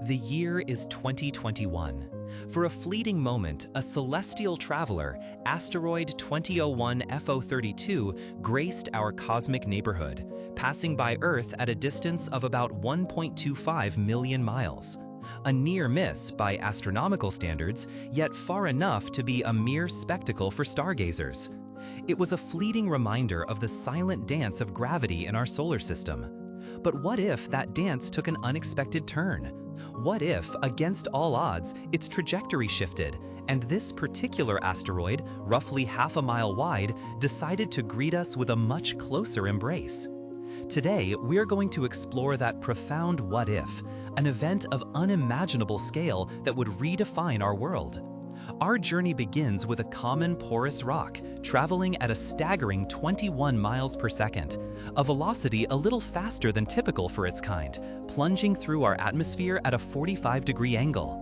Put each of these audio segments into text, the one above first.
The year is 2021. For a fleeting moment, a celestial traveler, Asteroid 2001 FO32, graced our cosmic neighborhood, passing by Earth at a distance of about 1.25 million miles. A near miss by astronomical standards, yet far enough to be a mere spectacle for stargazers. It was a fleeting reminder of the silent dance of gravity in our solar system. But what if that dance took an unexpected turn? What if, against all odds, its trajectory shifted, and this particular asteroid, roughly half a mile wide, decided to greet us with a much closer embrace? Today, we're going to explore that profound what if, an event of unimaginable scale that would redefine our world. Our journey begins with a common porous rock, traveling at a staggering 21 miles per second, a velocity a little faster than typical for its kind, plunging through our atmosphere at a 45-degree angle.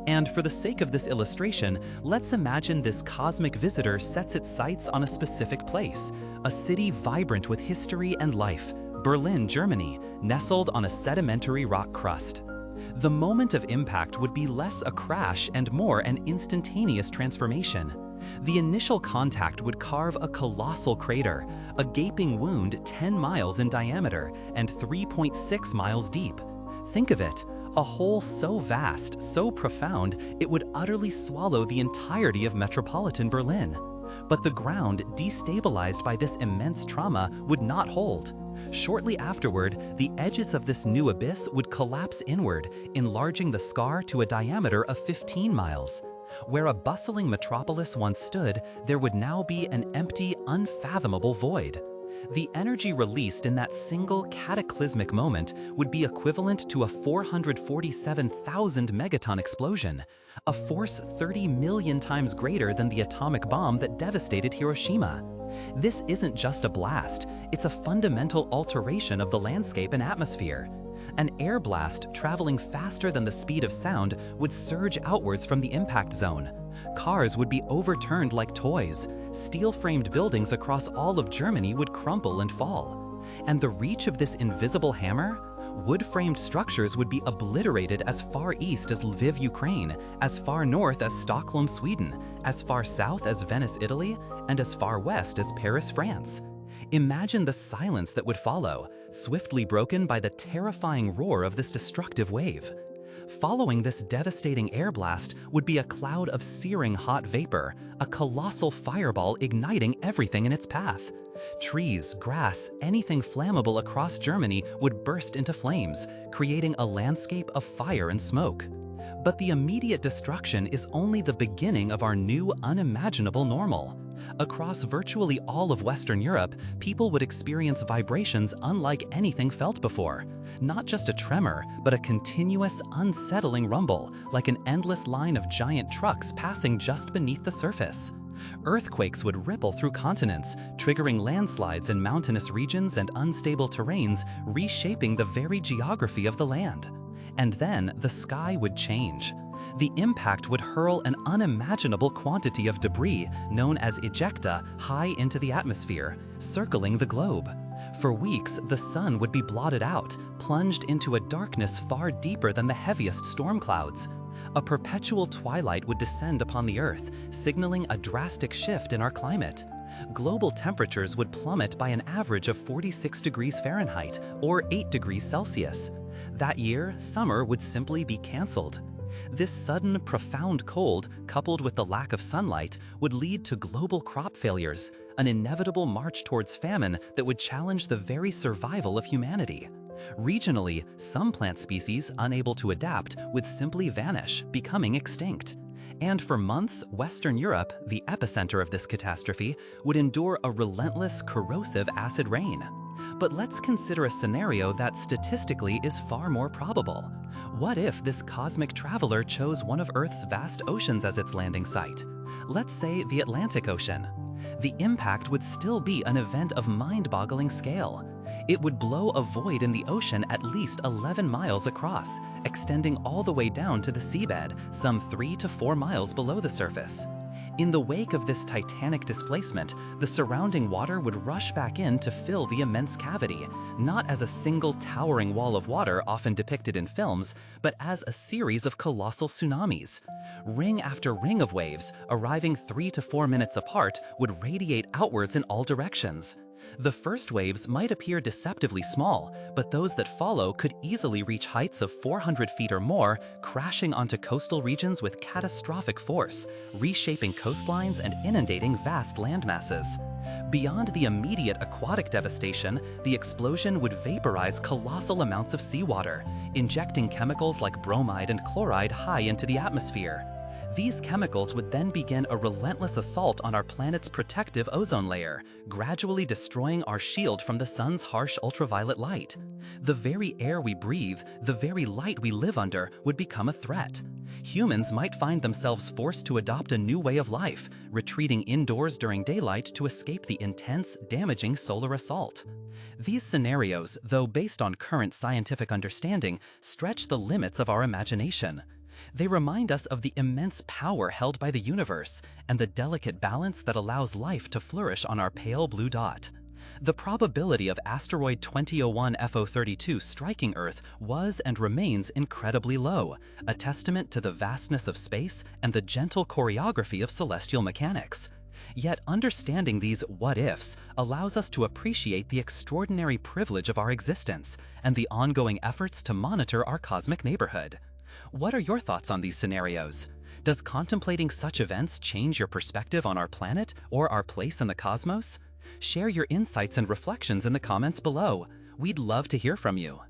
And for the sake of this illustration, let's imagine this cosmic visitor sets its sights on a specific place, a city vibrant with history and life, Berlin, Germany, nestled on a sedimentary rock crust. The moment of impact would be less a crash and more an instantaneous transformation. The initial contact would carve a colossal crater, a gaping wound 10 miles in diameter and 3.6 miles deep. Think of it, a hole so vast, so profound, it would utterly swallow the entirety of metropolitan Berlin. But the ground, destabilized by this immense trauma, would not hold. Shortly afterward, the edges of this new abyss would collapse inward, enlarging the scar to a diameter of 15 miles. Where a bustling metropolis once stood, there would now be an empty, unfathomable void. The energy released in that single cataclysmic moment would be equivalent to a 447,000 megaton explosion, a force 30 million times greater than the atomic bomb that devastated Hiroshima. This isn't just a blast, it's a fundamental alteration of the landscape and atmosphere. An air blast traveling faster than the speed of sound would surge outwards from the impact zone. Cars would be overturned like toys. Steel-framed buildings across all of Germany would crumple and fall. And the reach of this invisible hammer? Wood-framed structures would be obliterated as far east as Lviv, Ukraine, as far north as Stockholm, Sweden, as far south as Venice, Italy, and as far west as Paris, France. Imagine the silence that would follow, swiftly broken by the terrifying roar of this destructive wave. Following this devastating air blast would be a cloud of searing hot vapor, a colossal fireball igniting everything in its path. Trees, grass, anything flammable across Germany would burst into flames, creating a landscape of fire and smoke. But the immediate destruction is only the beginning of our new unimaginable normal. Across virtually all of Western Europe, people would experience vibrations unlike anything felt before. Not just a tremor, but a continuous, unsettling rumble, like an endless line of giant trucks passing just beneath the surface. Earthquakes would ripple through continents, triggering landslides in mountainous regions and unstable terrains, reshaping the very geography of the land. And then the sky would change. The impact would hurl an unimaginable quantity of debris, known as ejecta, high into the atmosphere, circling the globe. For weeks, the sun would be blotted out, plunged into a darkness far deeper than the heaviest storm clouds. A perpetual twilight would descend upon the Earth, signaling a drastic shift in our climate. Global temperatures would plummet by an average of 46 degrees Fahrenheit, or 8 degrees Celsius. That year, summer would simply be cancelled. This sudden, profound cold, coupled with the lack of sunlight, would lead to global crop failures, an inevitable march towards famine that would challenge the very survival of humanity. Regionally, some plant species unable to adapt would simply vanish, becoming extinct. And for months, Western Europe, the epicenter of this catastrophe, would endure a relentless, corrosive acid rain. But let's consider a scenario that statistically is far more probable. What if this cosmic traveler chose one of Earth's vast oceans as its landing site? Let's say the Atlantic Ocean. The impact would still be an event of mind-boggling scale. It would blow a void in the ocean at least 11 miles across, extending all the way down to the seabed, some 3 to 4 miles below the surface. In the wake of this titanic displacement, the surrounding water would rush back in to fill the immense cavity, not as a single towering wall of water often depicted in films, but as a series of colossal tsunamis. Ring after ring of waves, arriving 3 to 4 minutes apart, would radiate outwards in all directions. The first waves might appear deceptively small, but those that follow could easily reach heights of 400 feet or more, crashing onto coastal regions with catastrophic force, reshaping coastlines and inundating vast landmasses. Beyond the immediate aquatic devastation, the explosion would vaporize colossal amounts of seawater, injecting chemicals like bromide and chloride high into the atmosphere. These chemicals would then begin a relentless assault on our planet's protective ozone layer, gradually destroying our shield from the sun's harsh ultraviolet light. The very air we breathe, the very light we live under, would become a threat. Humans might find themselves forced to adopt a new way of life, retreating indoors during daylight to escape the intense, damaging solar assault. These scenarios, though based on current scientific understanding, stretch the limits of our imagination. They remind us of the immense power held by the universe and the delicate balance that allows life to flourish on our pale blue dot. The probability of asteroid 2001 FO32 striking Earth was and remains incredibly low, a testament to the vastness of space and the gentle choreography of celestial mechanics. Yet understanding these what-ifs allows us to appreciate the extraordinary privilege of our existence and the ongoing efforts to monitor our cosmic neighborhood. What are your thoughts on these scenarios? Does contemplating such events change your perspective on our planet or our place in the cosmos? Share your insights and reflections in the comments below. We'd love to hear from you.